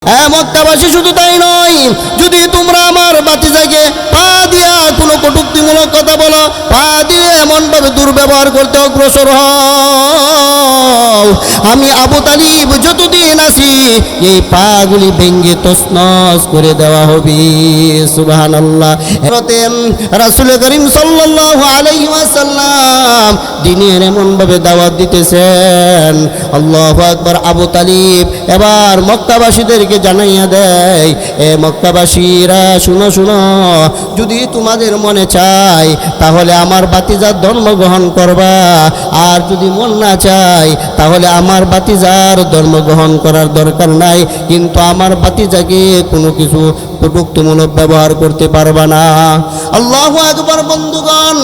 মক্কাবাসী শুধু তাই নয়, যদি তোমরা আমার বাতিজাকে পা দিয়া কোনো কটূক্তিমূলক কথা বলো, পা দিয়ে এমনভাবে দুর্ব্যবহার করতে অগ্রসর হও, আমি আবু তালিব যতদিন আছি এই পাগুলি ভেঙ্গে তছনছ করে দেওয়া হবে। সুবহানাল্লাহ। রাসূল করিম সাল্লাল্লাহু আলাইহি ওয়াসাল্লাম দ্বীনের এমনভাবে দাওয়াত দিতেছেন, আল্লাহু আকবার। আবু তালিব এবার মক্কাবাসীদেরকে জানাইয়া দেয়, এ মক্কাবাসীরা শুনো শুনো, যদি তোমাদের মনে চায় তাহলে আমার বাতিজার ধর্ম গ্রহণ করবা, আর যদি মন না চায় তাহলে আমার বাতিজার ধর্ম গ্রহণ করার দরকার নাই, কিন্তু আমার বাতিজাকে কোনো কিছু কটূক্তিমূলক ব্যবহার করতে পারবা না। আল্লাহু আকবার। বন্ধুগণ,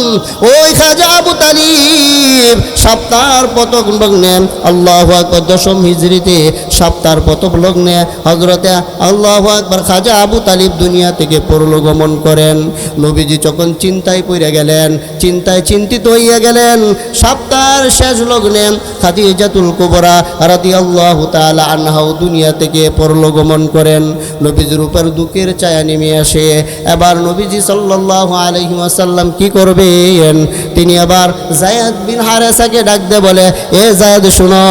ওই খাজা আবু তালিব সপ্তাহের প্রথম লগ্নে, আল্লাহু আকবার, 10ম হিজরিতে সপ্তাহের প্রথম লগ্নে হযরতে আল্লাহু আকবার খাজা আবু তালিব দুনিয়া থেকে পরলোকগমন করেন। নবীজি যখন চিন্তায় পড়ে গেলেন, চিন্তায় চিন্তিত হইয়া গেলেন, সপ্তাহের শেষ লগ্নে খাদিজাতুল কুবরা রাদিয়াল্লাহু তাআলা আনহাও দুনিয়া থেকে পরলোকগমন করেন। নবীজির উপর দুঃখের ছায়া নেমে আসে। এবার নবীজি সাল্লাল্লাহু আলাইহি ওয়াসাল্লাম কি করবেন? তিনি আবার যায়েদ বিন হারেসাকে ডাক দিয়ে বলে, এ যায়েদ শুনো,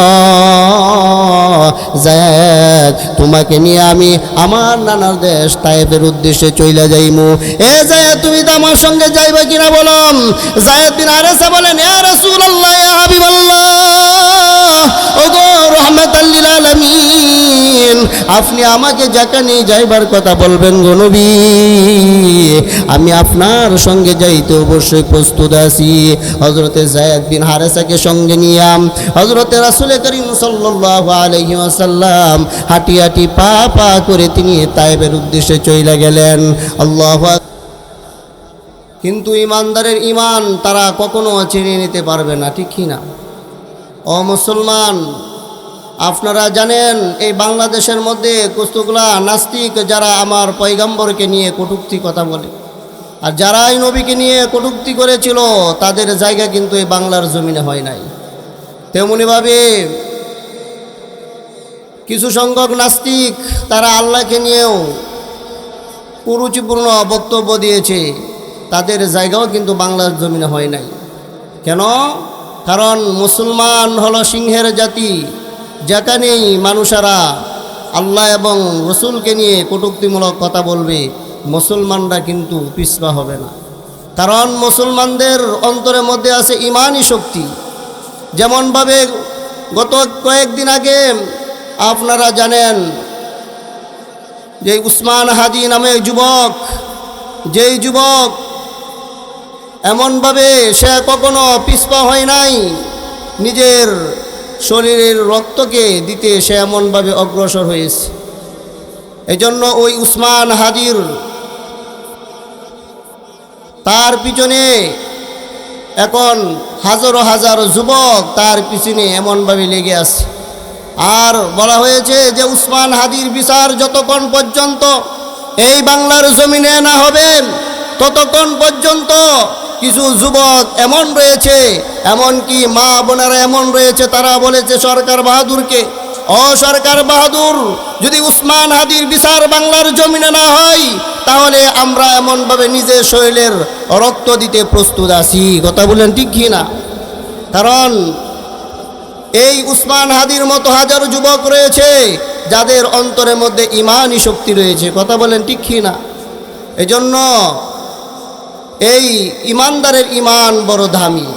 যায়েদ তোমাকে নিয়ে আমি আমার নানার দেশ তায়েফের উদ্দেশ্যে চইলা যাইমু। এ যায়েদ তুমি তো আমার সঙ্গে যাইবা কিনা বলো। যায়েদ বিন হারেসা বলেন, ইয়া রাসূলুল্লাহ, ইয়া হাবিবাল্লাহ, ওগো রাহমাতাল লিল আলামিন, আপনি আমাকে যেখানে যাইবার কথা বলবেন গো নবী, আমি আপনার সঙ্গে যাইতে অবশ্যই প্রস্তুত আছি। হযরতে যায়েদ বিন হারেসাকে সঙ্গে নিয়ে হযরতে রাসূল করিম সাল্লাল্লাহু আলাইহি ওয়াসাল্লাম হাঁটি হাঁটি পা পা করে তিনি তায়েফের উদ্দেশ্যে চইলা গেলেন। আল্লাহু আকবার। কিন্তু ইমানদারের ইমান তারা কখনো চিনে নিতে পারবে না, ঠিক কি না? ও মুসলমান, আপনারা জানেন এই বাংলাদেশের মধ্যে কতগুলা নাস্তিক যারা আমার পয়গম্বরকে নিয়ে কটূক্তি কথা বলে, আর যারা এই নবীকে নিয়ে কটূক্তি করেছিল তাদের জায়গা কিন্তু এই বাংলার জমিনে হয় নাই। তেমনিভাবে কিছু সংখ্যক নাস্তিক তারা আল্লাহকে নিয়েও কুরুচিপূর্ণ বক্তব্য দিয়েছে, তাদের জায়গাও কিন্তু বাংলার জমিনে হয় নাই। কেন? কারণ মুসলমান হলো সিংহের জাতি, যেখানেই মানুষেরা আল্লাহ এবং রসুলকে নিয়ে কটূক্তিমূলক কথা বলবে, মুসলমানরা কিন্তু পিছপা হবে না। কারণ মুসলমানদের অন্তরের মধ্যে আছে ইমানি শক্তি। যেমনভাবে গত কয়েকদিন আগে আপনারা জানেন যে উসমান হাদি নামে যুবক, যেই যুবক এমনভাবে সে কখনো পিছপা হয় নাই, নিজের শরীরের রক্তকে দিতে সে এমনভাবে অগ্রসর হয়েছে। এজন্য ওই উসমান হাদির তার পিছনে এখন হাজারো হাজার যুবক তার পিছনে এমনভাবে লেগে আছে। আর বলা হয়েছে যে উসমান হাদির বিচার যতক্ষণ পর্যন্ত এই বাংলার জমিনে না হবে, ততক্ষণ পর্যন্ত কিছু যুবক এমন রয়েছে, এমনকি মা বোনেরা এমন রয়েছে, তারা বলেছে সরকার বাহাদুরকে, ও সরকার বাহাদুর, যদি উসমান হাদির বিচার বাংলার জমিনে না হয় তাহলে আমরা এমনভাবে নিজের শরীরের রক্ত দিতে প্রস্তুত আছি। কথা বলেন ঠিক কি না? কারণ এই উসমান হাদির মতো হাজারো যুবক রয়েছে যাদের অন্তরের মধ্যে ইমানি শক্তি রয়েছে। কথা বলেন ঠিক কি না? এজন্য এই ইমানদারের ইমান বড় দামি।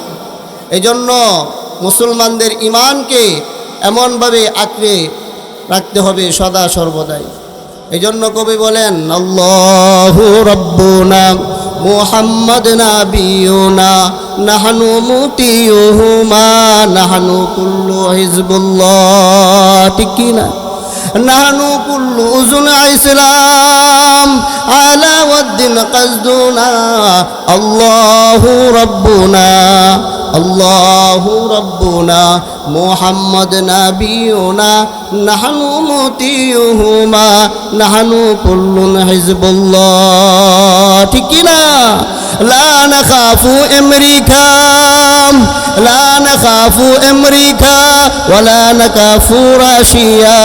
এজন্য মুসলমানদের ইমানকে এমনভাবে আঁকড়ে রাখতে হবে সদা সর্বদাই। এজন্য কবি বলেন, আল্লাহু রাব্বুনা মুহাম্মদ নাবিয়ুনা নাহনু মুতিয়ুহুমা নাহনু কুল্লু হিজবুল্লাহ, ঠিক কি না? নাহনু কুল্লু উজুন ইসলাম আলা ওয়াদ্দিন কাসদুনা আল্লাহু রাব্বুনা আল্লাহু রাব্বুনা মুহাম্মদ নাবিয়ুনা নাহনু মুতিয়ুহুমা নাহনু কুল্লুন হিজবুল্লাহ, ঠিক কি না? লা নাখাফু আমেরিকা, লা নাখাফু আমেরিকা ওয়ালা নাখাফু রাশিয়া,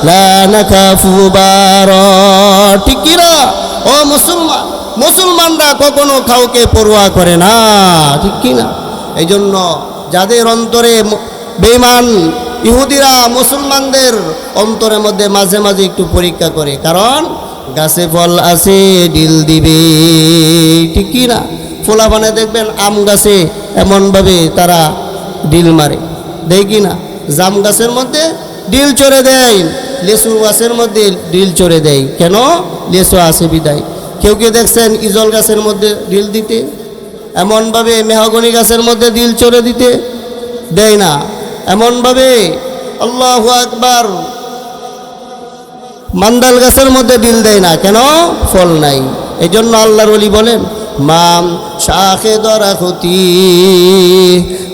লা নাখাফু ভারত। ঠিক কি না? ও মুসলমান, মুসলমানরা কখনো কাউকে পরোয়া করে না, ঠিক কি না? এই জন্য যাদের অন্তরে বেঈমান ইহুদিরা মুসলমানদের অন্তরের মধ্যে মাঝে মাঝে একটু পরীক্ষা করে, কারণ গাছে ফল আছে ডিল দিবে, ঠিক কি না? ফোলাপানে দেখবেন আম গাছে এমনভাবে তারা ডিল মারে, দেখি না? জাম গাছের মধ্যে ডিল চড়ে দেয়, লেসু গাছের মধ্যে ডিল চড়ে দেয়, কেন? লেসু আছে বিদায়। কেউ কেউ দেখছেন ইজল গাছের মধ্যে ডিল দিতে, এমনভাবে মেহগনি গাছের মধ্যে ডিল চড়ে দিতে দেয় না, এমনভাবে আল্লাহু আকবার মান্দাল গাছের মধ্যে ডিল দেয় না, কেন? ফল নাই। এই জন্য আল্লাহর ওলি বলেন, মাম শাখে দরাখতি,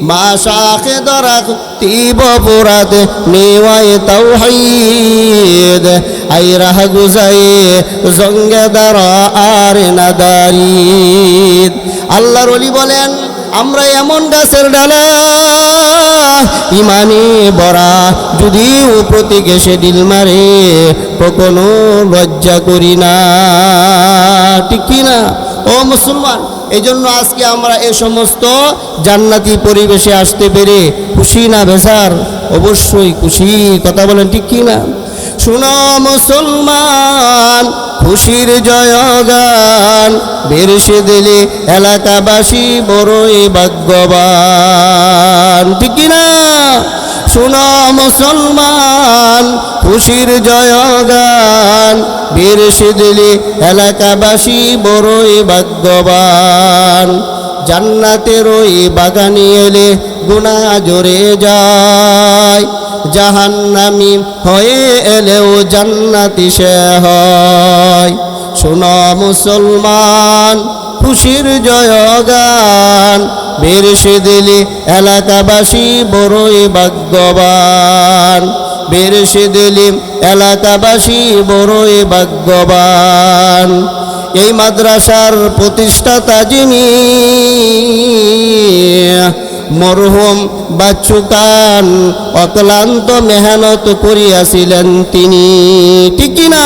মা শাখে দরাখতি বপুরাত নেওয়ায় তাওহীদ, আই রাহ গুজায়ে জঙ্গে দারা আর নাদারিদ। আল্লাহর ওলি বলেন, আমরা এমন গাছের ডালা ইমানে বরা, যদিও প্রতীক এসে ডিল মারে কখনো লজ্জা করি না, ঠিক কি না? ও মুসলমান, এই জন্য আজকে আমরা এই সমস্ত জান্নাতি পরিবেশে আসতে পেরে খুশি না বেজার? অবশ্যই খুশি, কথা বলেন ঠিক কি না? শুনো মুসলমান, খুশির জয়গান বেরসে দিলে এলাকাবাসী বড়ই ভাগ্যবান, ঠিক কি না? শুনো মুসলমান, খুশির জয়গান বেরসে দিলে এলাকাবাসী বড়ই ভাগ্যবান। জান্নাতের ওই বাগানে এলে গুনাহ জড়ে যায়, জাহান্নামী হয়ে এলেও জান্নাতি সে হয়। শোনো মুসলমান, খুশির জয়গান বেরসে দিলে এলাকাবাসী বড়ই ভাগ্যবান, বেরসে দিলে এলাকাবাসী বড়ই ভাগ্যবান। এই মাদ্রাসার প্রতিষ্ঠাতা যিনি মরহুম বাচ্চু খান, অক্লান্ত মেহনত করিয়াছিলেন তিনি, ঠিক কিনা?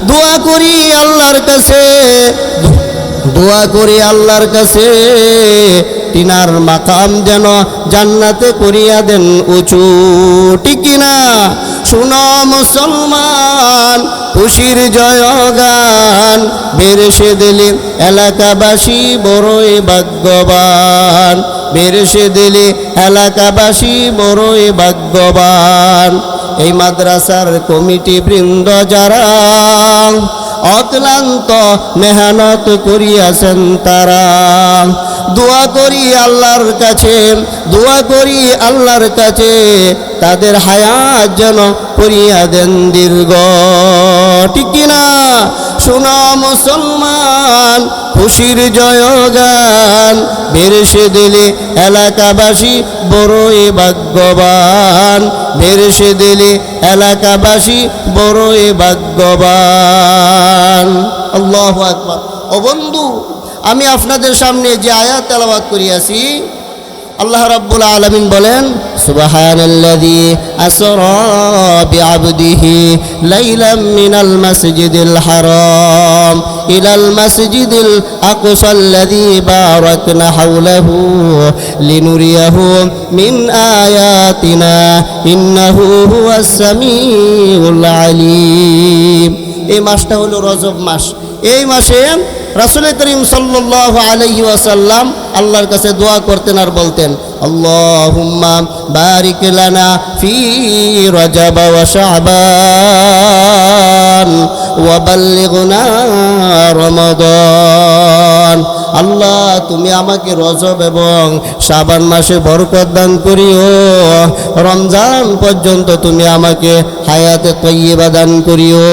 দোয়া করি আল্লাহর কাছে, দোয়া করি আল্লাহর কাছে, তিনার মাকাম যেন জান্নাতে করিয়া দেন উঁচু, ঠিক কিনা? শুনো মুসলমান, খুশির জয়গান বেরসে দিলে এলাকাবাসী বড়ই ভাগ্যবান, বেরসে দিলে এলাকাবাসী বড়ই ভাগ্যবান। এই মাদ্রাসার কমিটি বৃন্দ যারা অক্লান্ত মেহনত করিয়াছেন তারা, দোয়া করি আল্লাহর কাছে, দোয়া করি আল্লাহর কাছে, তাদের হায়াত যেন করিয়া দেন দীর্ঘ, ঠিক কিনা? শোনো মুসলমান, খুশির জয়গান বেরসে দিলে এলাকাবাসী বড়ই ভাগ্যবান, বেরসে দিলে এলাকাবাসী বড়ই ভাগ্যবান। আল্লাহু আকবার। ও বন্ধু, আমি আপনাদের সামনে যে আয়াত তেলাওয়াত করিয়াছি, আল্লাহ রাব্বুল আলামিন বলেন, সুবহানাল্লাযী আসরা বিআবদিহি লাইলাম মিনাল মাসজিদিল হারাম ইলাল মাসজিদিল আকসাল্লাযী বারাকনা হাওলাহু লিনুরিয়াহু মিন আয়াতিনা ইন্নাহু হুয়াস সামিউল আলীম। এই মাসটা হলো রজব মাস। এই মাসে রাসূল করিম সাল্লাল্লাহু আলাইহি ওয়াসাল্লাম আল্লাহর কাছে দোয়া করতেন আর বলতেন, আল্লাহুম্মা বারিক লানা ফি রজব ওয়া শাবান ওয়া বাল্লিগনা রমাদান। আল্লাহ, তুমি আমাকে রজব এবং শাবান মাসে বরকত দান করিও, রমজান পর্যন্ত তুমি আমাকে হায়াতে তয়্যিবা দান করিও।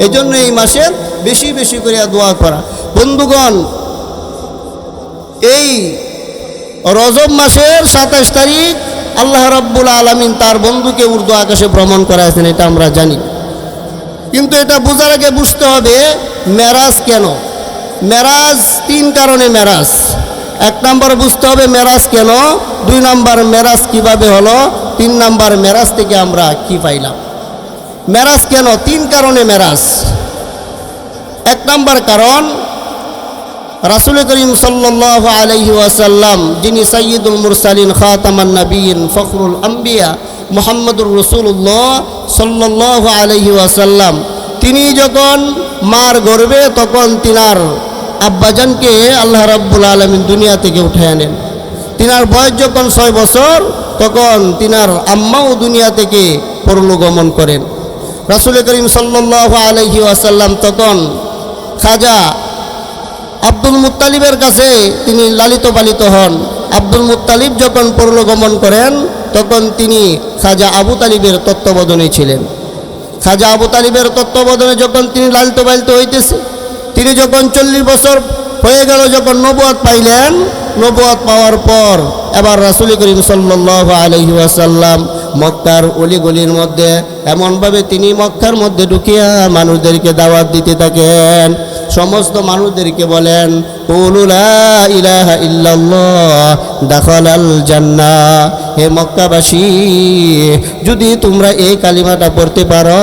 এই জন্য এই মাসে বেশি বেশি করে দোয়া করা। বন্ধুগণ, এই রজব মাসের 27 তারিখ আল্লাহ রাব্বুল আলামিন তার বন্ধুকে উর্দু আকাশে ভ্রমণ করাইছেন, এটা আমরা জানি। কিন্তু এটা বোঝার আগে বুঝতে হবে মেরাজ কেন। মেরাজ তিন কারণে মেরাজ। এক নম্বর বুঝতে হবে মেরাজ কেন, দুই নম্বর মেরাজ কিভাবে হলো, তিন নম্বর মেরাজ থেকে আমরা কি পাইলাম। মেরাজ কেন, তিন কারণে মেরাজ। এক নম্বর কারণ, রাসূল করিম সাল্লাল্লাহু আলাইহি ওয়াসাল্লাম যিনি সাইয়্যিদুল মুরসালিন খাতামান নবিয়্যিন ফখরুল আম্বিয়া মুহাম্মদুর রাসূলুল্লাহ সাল্লাল্লাহু আলাইহি ওয়াসাল্লাম তিনি যখন মার গর্ভে তখন তিনার আব্বাজানকে আল্লাহ রাব্বুল আলামিন দুনিয়া থেকে উঠে আনেন। তিনার বয়স যখন 6 বছর তখন তিনার আম্মাও দুনিয়া থেকে পরলোকগমন করেন। রাসূল করিম সাল্লাল্লাহু আলাইহি ওয়াসাল্লাম তখন খাজা আব্দুল মুত্তালিবের কাছে তিনি লালিত পালিত হন। আব্দুল মুত্তালিব যখন পরলোকগমন করেন তখন তিনি খাজা আবু তালিবের তত্ত্বাবধানে ছিলেন। খাজা আবু তালিবের তত্ত্বাবধানে যখন তিনি লালিত পালিত হইতেছে, তিনি যখন 40 বছর হয়ে গেল, যখন নবুয়ত পাইলেন, নবুয়ত পাওয়ার পর এবার রাসূল করিম সাল্লাল্লাহু আলাইহি ওয়াসাল্লাম মক্কার অলিগলির মধ্যে এমনভাবে তিনি মক্কার মধ্যে ঢুকিয়া মানুষদেরকে দাওয়াত দিতে থাকেন। সমস্ত মানুষদেরকে বলেন, কুলু লা ইলাহা ইল্লাল্লাহ দাখালাল জান্নাহ। হে মক্কাবাসী, যদি তোমরা এই কালিমাটা পড়তে পারো,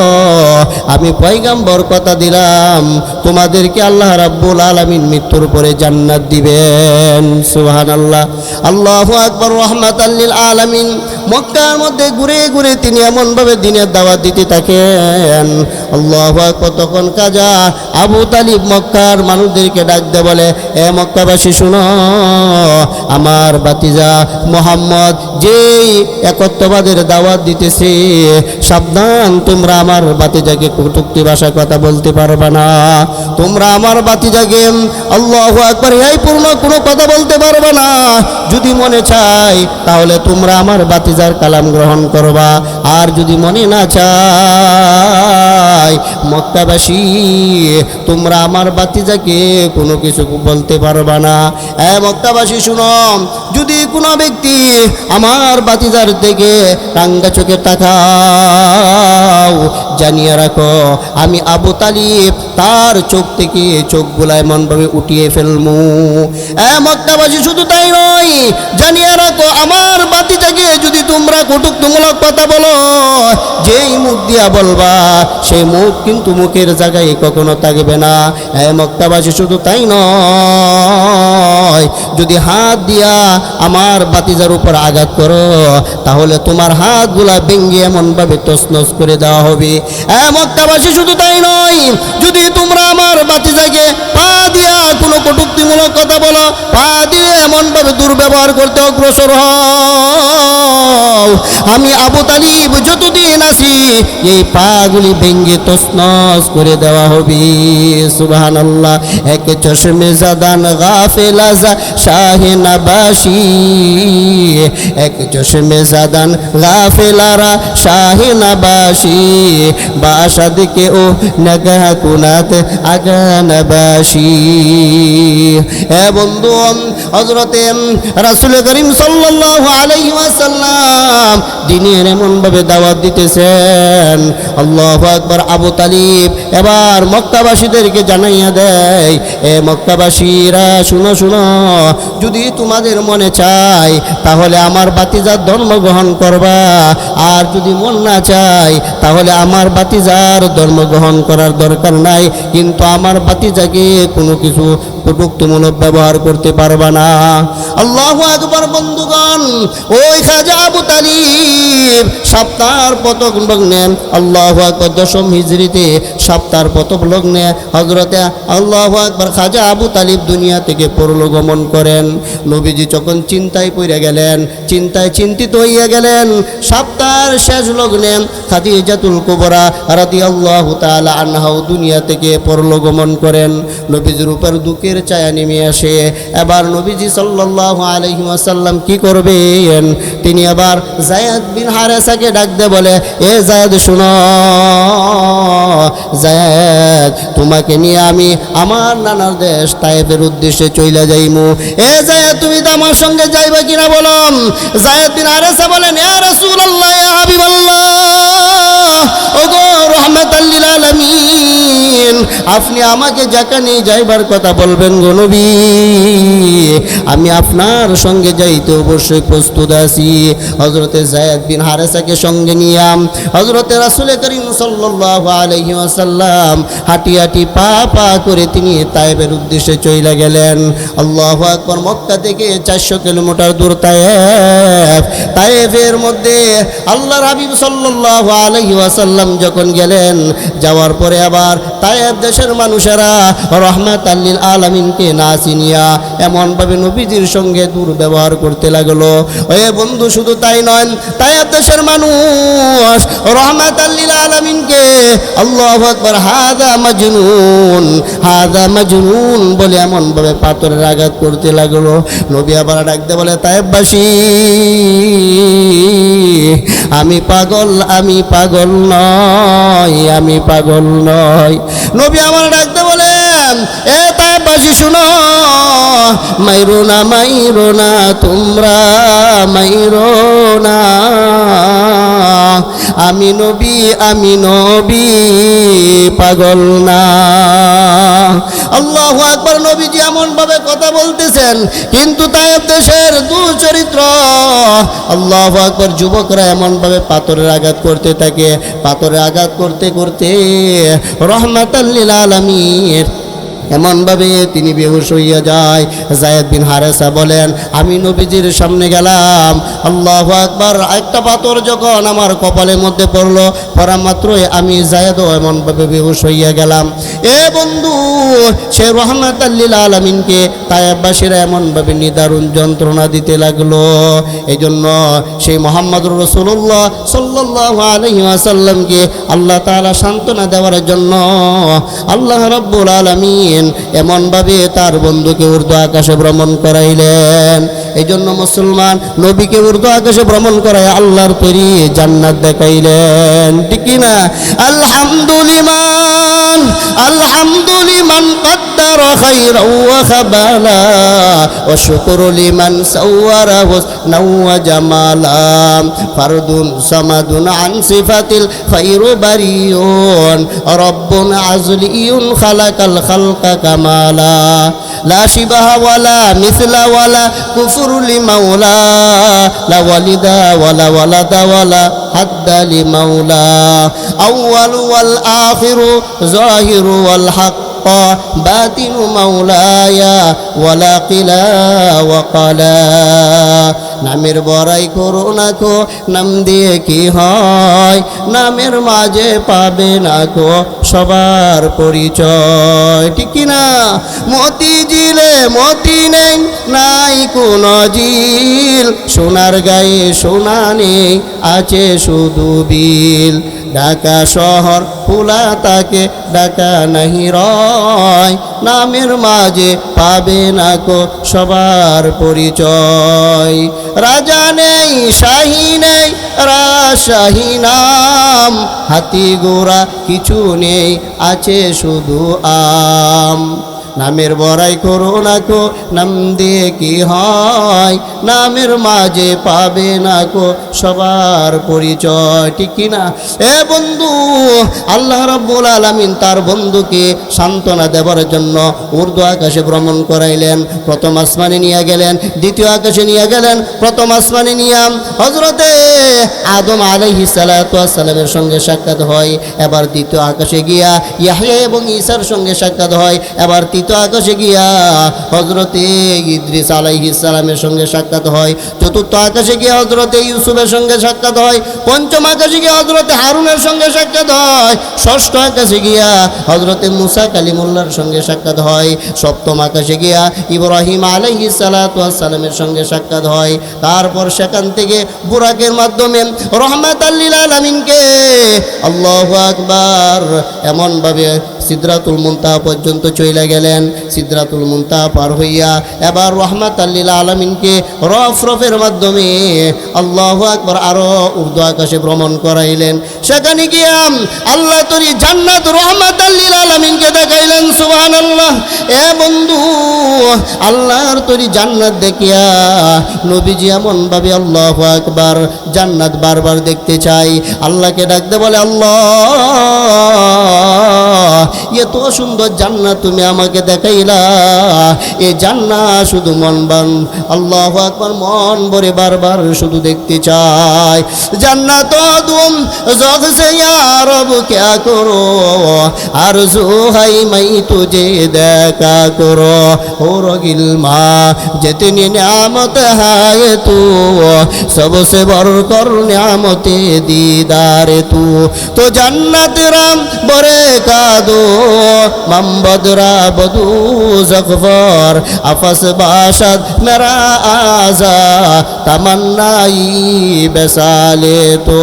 আমি পয়গম্বর কথা দিলাম তোমাদেরকে আল্লাহ রাব্বুল আলামিন মৃত্যুর পরে জান্নাত দিবেন। সুবহানাল্লাহ, আল্লাহু আকবার, রাহমাতাল লিল আলামিন। মক্কার মধ্যে ঘুরে ঘুরে তিনি এমনভাবে দিনের দাওয়াত দিতে থাকেন। আল্লাহু আকবার। তখন খাজা আবু তালিব মক্কার মানুষদেরকে ডাক দিয়ে বলে, এ মক্কাবাসী শুনো, আমার ভাতিজা মুহাম্মদ যেই একত্ববাদের দাওয়াত দিতেছে, সাবধান, তোমরা আমার ভাতিজাকে কটূক্তি ভাষায় কথা বলতে পারবে না। তোমরা আমার ভাতিজাকে আল্লাহু আকবার এই পূর্ণ কোনো কথা বলতে পারবে না। যদি মনে চাই তাহলে তোমরা আমার ভাতিজার কালাম গ্রহণ করবা, আর যদি মনে না চাই, মক্কাবাসী তোমরা আমার ভাতিজাকে কোনো কিছু বলতে পারবা না। এ মক্কাবাসী শুনো, যদি কোনো ব্যক্তি আমার ভাতিজার দিকে রাঙ্গা চোখে তাকাও, জানিয়ে রাখো আমি আবু তালিব তার চোখ থেকে চোখগুলা এমনভাবে উঠিয়ে ফেলমু। এ মক্কাবাসী শুধু তাই নয়, জানিয়ে রাখো আমার ভাতিজাকে যদি তোমরা কটূক্তিমূলক কথা বলো, যেই মুখ দিয়া বলবা সেই মুখ কিন্তু মুখের জায়গায় কখনো থাকবে না। এ মক্কাবাসী শুধু তাই নয়, যদি হাত দিয়া আমার ভাতিজার উপর আঘাত করো, তাহলে তোমার হাতগুলা ভেঙে এমনভাবে তছনছ করে দেওয়া হবে। এ মক্কাবাসী শুধু তাই নয়, যদি তোমরা আমার ভাতিজাকে পা দিয়া কোনো কটূক্তিমূলক কথা বলো, পা দিয়ে এমনভাবে দুর্ব্যবহার করতে অগ্রসর হও, আমি আবু তালিব যতদিন আছি এই পাগুলি ভেঙে তছনছ করে দেওয়া হবে। সুবহানাল্লাহ। এক চশমে জাদান গাফেলা যা শাহে নবাসী, এক চশমে জাদান গাফেলারা শাহে নবাসী, বাসাদ কে ও নগহ কুনাত আগা নবাসী। এ বন্ধু, হযরতে রাসূল করিম সাল্লাল্লাহু আলাইহি ওয়াসাল্লাম দিনের এমনভাবে দাওয়াত দিতেছেন। আল্লাহু আকবার। আবু তালিব এবার মক্কাবাসীদেরকে জানাইয়া দেয়, এ মক্কাবাসীরা শুনো শুনো, যদি তোমাদের মনে চায় তাহলে আমার ভাতিজার ধর্ম গ্রহণ করবা, আর যদি মন না চায় তাহলে আমার ভাতিজার ধর্ম গ্রহণ করার দরকার নাই, কিন্তু আমার ভাতিজাকে কোনো কিছু কটূক্তিমূলক ব্যবহার করতে পারবা না। আল্লাহু আকবার। বন্ধুগণ, ওই খাজা আবু তালিব সপ্তাহের প্রথম লগ্নে, আল্লাহু আকবার, 10ম হিজরিতে সপ্তাহের প্রথম লগ্নে হযরতে আল্লাহু আকবার খাজা আবু তালিব দুনিয়া থেকে পরলোকগমন করেন। নবীজি যখন চিন্তায় পড়ে গেলেন, চিন্তায় চিন্তিত হইয়া গেলেন, সপ্তাহের শেষ লগ্নে খাদিজাতুল কুবরা রাদিয়াল্লাহু তাআলা আনহা দুনিয়া থেকে পরলোকগমন করেন। নবীজির উপর দুঃখের ছায়া নেমে আসে। এবার নবীজি সাল্লাল্লাহু আলাইহি ওয়াসাল্লাম কি করবেন? তিনি আবার যায়েদ বিন হারেসাকে ডাক দিয়ে বলে, এ যায়েদ শুনো, যায়েদ তোমাকে নিয়ে আমি আমার নানার দেশ তায়েফের উদ্দেশ্যে চলে যাইমু। এ যায়েদ তুমি তো আমার সঙ্গে যাইবা কিনা বলো। যায়েদ বিন হারেসা বলেন, ইয়া রাসূলুল্লাহ, ইয়া হাবিবাল্লাহ, ওগো রাহমাতাল লিল আলামিন, আপনি আমাকে যেখানে যাইবার কথা বলবেন গো নবী, আমি আপনার সঙ্গে যাইতে অবশ্যই প্রস্তুত আছি। হযরতে যায়েদ বিন হারেসাকে সঙ্গে নিয়ে হযরতে রাসূল করিম সাল্লাল্লাহু আলাইহি ওয়াসাল্লাম হাঁটি হাঁটি পা পা করে তিনি তায়েফের উদ্দেশ্যে চলে গেলেন। আল্লাহু আকবার। মক্কা থেকে 400 কিলোমিটার দূর তায়েফ। তায়েফের মধ্যে আল্লাহর হাবিব সাল্লাল্লাহু আলাইহি ওয়াসাল্লাম যখন গেলেন, যাওয়ার পরে আবার তায়েফ দেশের মানুষেরা রহমাতাল লিল আলামিনকে না চিনিয়া এমনভাবে নবীজির সঙ্গে দুর্ব্যবহার করতে লাগলো। ওই বন্ধু, শুধু তাই নয়, তায়েফ দেশের মানুষ রহমাতাল লিল আলামিনকে আল্লাহু আকবার হাযা মাজনুন, হাযা মাজনুন বলে এমনভাবে পাথরের আঘাত করতে লাগলো। নবী আবার ডাকতে বলে, তায়েফবাসী, আমি পাগল, আমি পাগল নয়, আমি পাগল নয়। নবী আমার ডাকতে বলেন, এ তায়েফবাসী শুনো, মাইরো না, মাইরো না, তোমরা মাইরো না, আমি নবী, আমি নবী, পাগল না। আল্লাহু আকবার। নবীজি এমন ভাবে কথা বলতেছেন, কিন্তু তায়েফ দেশের দুচরিত্র আল্লাহু আকবার যুবকরা এমন ভাবে পাথরের আঘাত করতে থাকে। পাথরের আঘাত করতে করতে রহমাতাল লিল আলামিন এমনভাবে তিনি বেহুশ হইয়া যায়। যায়েদ বিন হারেসা বলেন, আমি নবীজির সামনে গেলাম, আল্লাহু আকবার, একটা পাথর যখন আমার কপালের মধ্যে পড়লো, পড়া মাত্রই আমি যায়েদও এমনভাবে বেহুশ হইয়া গেলাম। এ বন্ধু, সে রহমাতাল লিল আলামিনকে তায়েফবাসীরা এমনভাবে নিদারুণ যন্ত্রণা দিতে লাগলো। এই জন্য সেই মুহাম্মদুর রাসূলুল্লাহ সাল্লাল্লাহু আলাইহি ওয়াসাল্লামকে আল্লাহ তাআলা সান্ত্বনা দেওয়ার জন্য আল্লাহ রাব্বুল আলামিন এমনভাবে তার বন্ধুকে ঊর্ধ্ব আকাশে ভ্রমণ করাইলেন। এই জন্য মুসলমান নবীকে ঊর্ধ্ব আকাশে ভ্রমণ করায় আল্লাহর তৈরি জান্নাত দেখাইলেন, ঠিক কি না? আলহামদুলিমান, আলহামদুলিমান قدر خيرا وخبالا وشكر لمن صور حسنا وجمالا فرد صمد عن صفة الخير بريء رب عزلي خلق الخلق كمالا لا شبه ولا مثل ولا كفر لمولى لا والد ولا ولد ولا حد لمولى أول والآخر ظاهر والحق باطن مولاي ولا قلا وقلا নামের বড়াই করো না কো, নাম দিয়ে কি হয়, নামের মাঝে পাবে না কো সবার পরিচয়, ঠিক কিনা? মতি ঝিলে মতি নেই, নাই কোনো ঝিল, সোনার গায়ে সোনা নেই, আছে শুধু বিল। ঢাকা শহর ফুলা তাকে ঢাকা নাহি রয়, নামের মাঝে পাবে না কো সবার পরিচয়। রাজা নেই শাহী নেই রাজশাহী নাম, হাতি ঘোড়া কিছু নেই, আছে শুধু আম। নামের বড়াই করো না কো, নাম দিয়ে কি হয়, নামের মাঝে পাবে না কো সবার পরিচয়, ঠিক কিনা? এ বন্ধু, আল্লাহ রাব্বুল আলামিন তার বন্ধুকে সান্ত্বনা দেওয়ার জন্য ঊর্ধ্ব আকাশে ভ্রমণ করাইলেন। প্রথম আসমানে নিয়ে গেলেন, দ্বিতীয় আকাশে নিয়ে গেলেন। প্রথম আসমানে নিয়ে হযরতে আদম আলাইহিস সালাতু ওয়াস সালামের সঙ্গে সাক্ষাৎ হয়। এবার দ্বিতীয় আকাশে গিয়া ইয়াহইয়া এবং ঈসার সঙ্গে সাক্ষাৎ হয়। এবার আকাশে গিয়া হযরতে ইদ্রিস আলাইহিস সালামের সঙ্গে সাক্ষাৎ হয়। চতুর্থ আকাশে গিয়া হযরতে ইউসুফের সঙ্গে সাক্ষাৎ হয়। পঞ্চম আকাশে গিয়া হযরতে হারুনের সঙ্গে সাক্ষাৎ হয়। ষষ্ঠ আকাশে গিয়া হযরতে মুসা কালিমুল্লাহর সঙ্গে সাক্ষাৎ হয়। সপ্তম আকাশে গিয়া ইব্রাহিম আলাইহিস সালাতু ওয়াস সালামের সঙ্গে সাক্ষাৎ হয়। তারপর সেখান থেকে বুরাকের মাধ্যমে রহমাতাল লিল আলামিনকে আল্লাহু আকবার এমনভাবে সিদরাতুল মুনতাহা পর্যন্ত চলে গেলেন। সিদরাতুল মুনতাহা পার হইয়া এবার রহমাতাল লিল আলামিনকে রফের মাধ্যমে আল্লাহু আকবার আরো ঊর্ধ্ব আকাশে ভ্রমণ করাইলেন। সেখানে গিয়া আল্লাহ তরি জান্নাত রহমাতাল লিল আলামিনকে দেখাইলেন। সুবহানাল্লাহ। এ বন্ধু, আল্লাহর তরি জান্নাত দেখিয়া নবীজি এমন ভাবে আল্লাহু আকবার জান্নাত বারবার দেখতে চাই। আল্লাহকে ডাকতে বলে, আল্লাহ এত সুন্দর জান্নাত তুমি আমাকে দেখাইলা, এ জান্নাত শুধু মন বান আল্লাহু আকবার মন ভরে বারবার শুধু দেখতে চাই। জান্নাত দুম জগ সে ইয়া রব क्या करो आरज़ू है मैं तुझे देखा करो और गिल्मा जितनी नियामत है तू सबसे बढ़कर नियामत दीदार तू तो जन्नत राम बरे का दो मम्बदरा बदू जगफर अफस बाशद मेरा आजा तमन्नाई बेसाले तो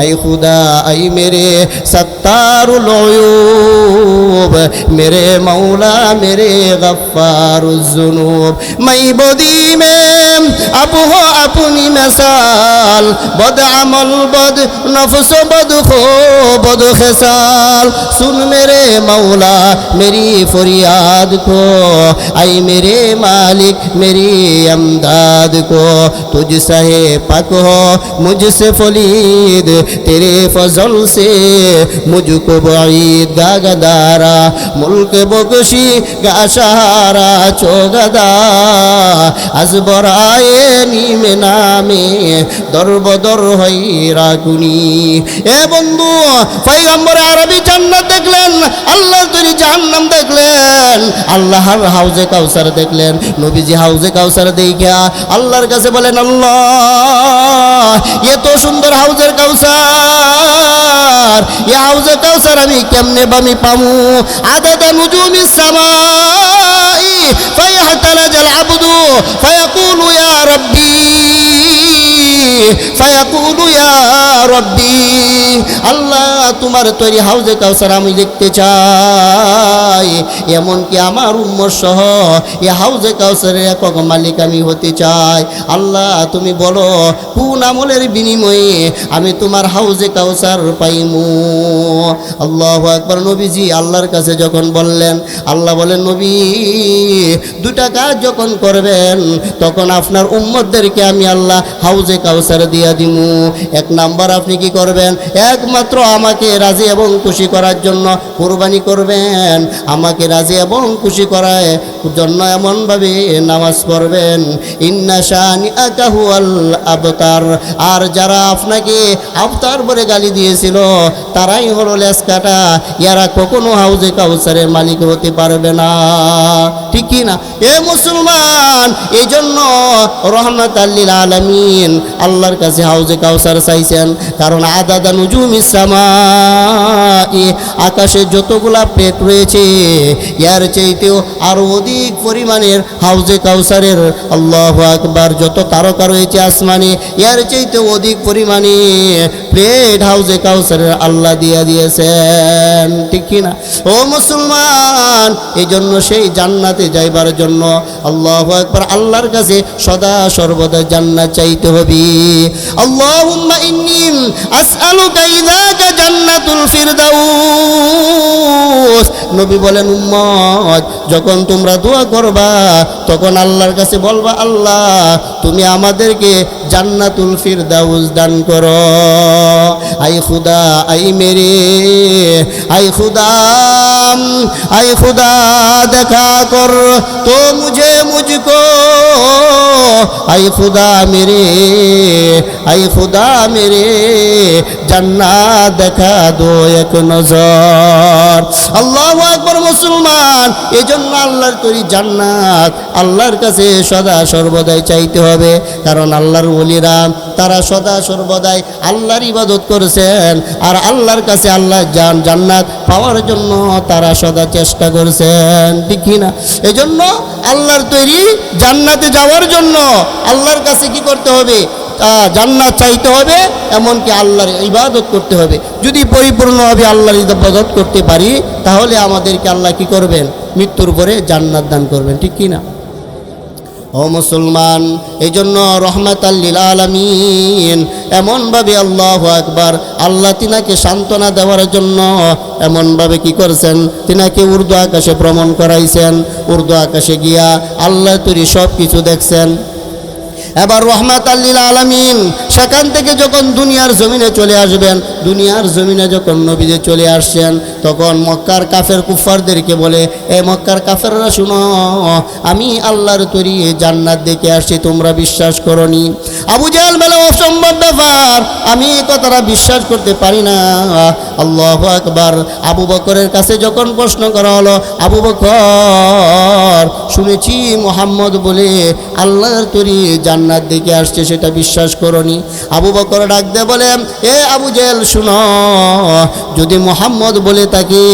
ऐ खुदा ऐ मेरे सत्तारुल उयूब मेरे मौला मेरे गफ्फारुज़्ज़ुनूब मैं बदी में अब हो अपनी मिसाल बद अमल बद नफ्स बद खो बद खिसाल सुन मेरे मौला मेरी फरियाद को ऐ मेरे मालिक मेरी अमदाद को तुझसे है पक हो मुझसे फलीद तेरे फजल से मुझको बईद गागदारा मुल्क बख्शी गाशारा चौगदा अजबराए नीमे नामे दरबदर হইরা গুনি। এ বন্ধু পয়গম্বর আরবি জান্নাত দেখলেন, আল্লাহর তৈরি জাহান্নাম দেখলেন, আল্লাহর হাউজে কাউসার দেখলেন। নবীজি হাউজে কাউসার দেখিয়া আল্লাহর কাছে বলেন, আল্লাহ এত সুন্দর হাউজের কাউসার, এ হাউজে কাউসার আমি কেমনে বামি পামু? আদাদা নুজুমিস সামাই ফায়াহতালাজাল আবদু ফায়াকুলু ইয়া রাব্বি ফায়াকুলু ইয়া রাব্বি আল্লাহ তোমার তৈরি হাউজে কাউসার আমি দেখতে চাই, এমনকি আমার উম্মত সহ এ হাউজে কাউসারের একক মালিক আমি হতে চাই। আল্লাহ তুমি বলো কোন আমলের বিনিময়ে আমি তোমার হাউজে কাউসার পাইমু? আল্লাহু আকবার। নবীজি আল্লাহর কাছে যখন বললেন, আল্লাহ বলেন নবী দুটা কাজ যখন করবেন তখন আপনার উম্মতদেরকে আমি আল্লাহ হাউজে কাউসার দিয়া দিমু। এক নাম্বার আপনি কি করবেন? একমাত্র আমাকে রাজি এবং খুশি করার জন্য কুরবানি করবেন, আমাকে রাজি এবং খুশি করার জন্য এমনভাবে নামাজ পড়বেন ইন্না শানিআকা হুয়াল আবতার। আর যারা আপনাকে আবতার বলে গালি দিয়েছিল তারাই হলো লেসকাটা, এরা কখনো হাউজে কাউসারের মালিক হতে পারবে না, ঠিক কি না? এ মুসলমান, এই জন্য রহমাতাল লিল আলামিন আল্লাহর কাছে হাউজে কাউসার চাইছেন, কারণ আদাদা নুজুমিস সামাই আকাশে যতগুলা প্লেট রয়েছে এর চাইতেও আরো অধিক পরিমাণের হাউজে কাউসারের আল্লাহু আকবার যত তারকা রয়েছে আসমানে এর চাইতেও অধিক পরিমাণে প্লেট হাউজে কাউসারের আল্লাহ দিয়া দিয়েছেন, ঠিক কি না? ও মুসলমান, এই জন্য সেই জান্নাতে যাইবার জন্য আল্লাহু আকবার আল্লাহর কাছে সদা সর্বদা জান্নাত চাইতে হবে। আল্লাহুম্মা ইন্নী আসআলুকা ইযাকা জান্নাতুল ফিরদাউস। নবী বলেন উম্মত যখন তোমরা দোয়া করবা তখন আল্লাহর কাছে বলবা, আল্লাহ তুমি আমাদেরকে জান্নাতুল ফিরদাউস দান করো। আই খুদা আই মেরে আই খুদা আই খুদা দেখা কর তো মুঝে মুঝকো আই খুদা মেরে আই খুদা মেরে জান্নাত দেখা দো এক নজর। আল্লাহু আকবার। মুসলমান, এই জন্য আল্লাহর তৈরি জান্নাত আল্লাহর কাছে সদা সর্বদাই চাইতে হবে, কারণ আল্লাহর ওলিরা তারা সদা সর্বদাই আল্লাহর ইবাদত করেছেন আর আল্লাহর কাছে আল্লাহ জান্নাত পাওয়ার জন্য তারা সদা চেষ্টা করছেন, ঠিক কি না? এই জন্য আল্লাহর তৈরি জান্নাতে যাওয়ার জন্য আল্লাহর কাছে কি করতে হবে? জান্নাত চাইতে হবে, এমনকি আল্লাহর ইবাদত করতে হবে। যদি পরিপূর্ণভাবে আল্লাহর ইবাদত করতে পারি তাহলে আমাদেরকে আল্লাহ কি করবেন? মৃত্যুর পরে জান্নাত দান করবেন, ঠিক কি না? ও মুসলমান, এই জন্য রহমাতাল লিল আলামিন এমনভাবে আল্লাহু আকবার আল্লাহ তিনাকে সান্ত্বনা দেওয়ার জন্য এমনভাবে কি করছেন? তিনাকে উর্দু আকাশে ভ্রমণ করাইছেন। উর্দু আকাশে গিয়া আল্লাহ তৈরি সব কিছু দেখছেন। এবার রহমাতাল লিল আলামিন সেখান থেকে যখন দুনিয়ার জমিনে চলে আসবেন, দুনিয়ার জমিনে যখন নবীজি চলে আসছেন, তখন মক্কার কাফের কুফারদেরকে বলে, এ মক্কার কাফেররা শুনো, আমি আল্লাহর তৈরি জান্নাত দেখে আসছি, তোমরা বিশ্বাস করনি। আবু জাহেল বলে, অসম্ভব ব্যাপার, আমি এই কথাটা বিশ্বাস করতে পারি না। আল্লাহু আকবার। আবু বকরের কাছে যখন প্রশ্ন করা হলো, আবু বকর, শুনেছি মুহাম্মদ বলে আল্লাহর তৈরি জান্নাত দেখে আসছে, সেটা বিশ্বাস করনি। আবু বকর ডাক দিয়ে বলে, এ আবু জাহেল শুনো, যদি মুহাম্মদ বলে থাকে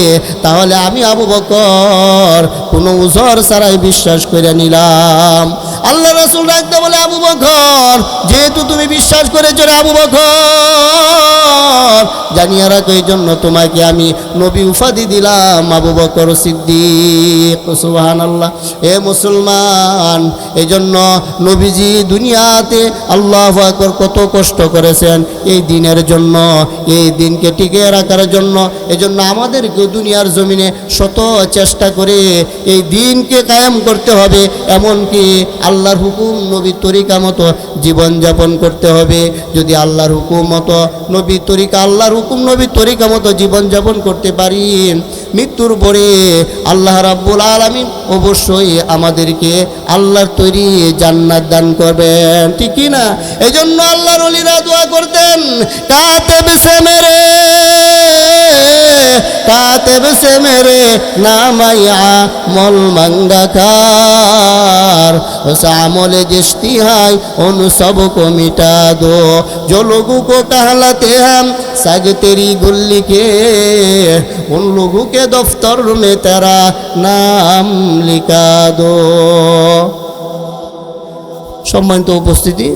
তাহলে আমি আবু বকর কোনো উজর ছাড়াই বিশ্বাস করে নিলাম। আল্লাহ রাসূল ডাক দিয়ে বলে, আবু বকর, যেহেতু তুমি বিশ্বাস করেছো রে আবু বকর, জানিয়ে রাখো এই জন্য তোমাকে আমি নবী উপাধি দিলাম, আবু বকর সিদ্দিক। সুবহানাল্লাহ। এ মুসলমান, এই জন্য নবীজি দুনিয়াতে আল্লাহু আকবার কত কষ্ট করেছেন এই দিনের জন্য, এই দিনকে টিকিয়ে রাখার জন্য। এই জন্য আমাদেরকেও দুনিয়ার জমিনে শত চেষ্টা করে এই দিনকে কায়েম করতে হবে, এমনকি আল্লাহর হুকুম নবীর তরিকা মতো জীবনযাপন করতে হবে। যদি আল্লাহর হুকুম মতো নবীর তরিকা, আল্লাহর হুকুম নবীর তরিকা মতো জীবনযাপন করতে পারি, মৃত্যুর পরে আল্লাহ রাব্বুল আলামিন অবশ্যই আমাদেরকে আল্লাহর তৈরি জান্নাত দান করবেন, ঠিক কি না? এই জন্য আল্লাহর ওলিরা দোয়া করতেন, কাতেব সে মেরে, কাতেব সে মেরে নামাইয়া মল मंगाकार, उस आमल जिश्ती है उन सब को मिटा दो, जो लोगों को कहलाते हैं सग तेरी गुल्ली के, उन लोगों के दफ्तर में तेरा नाम लिखा दो। সম্মানিত উপস্থিতি।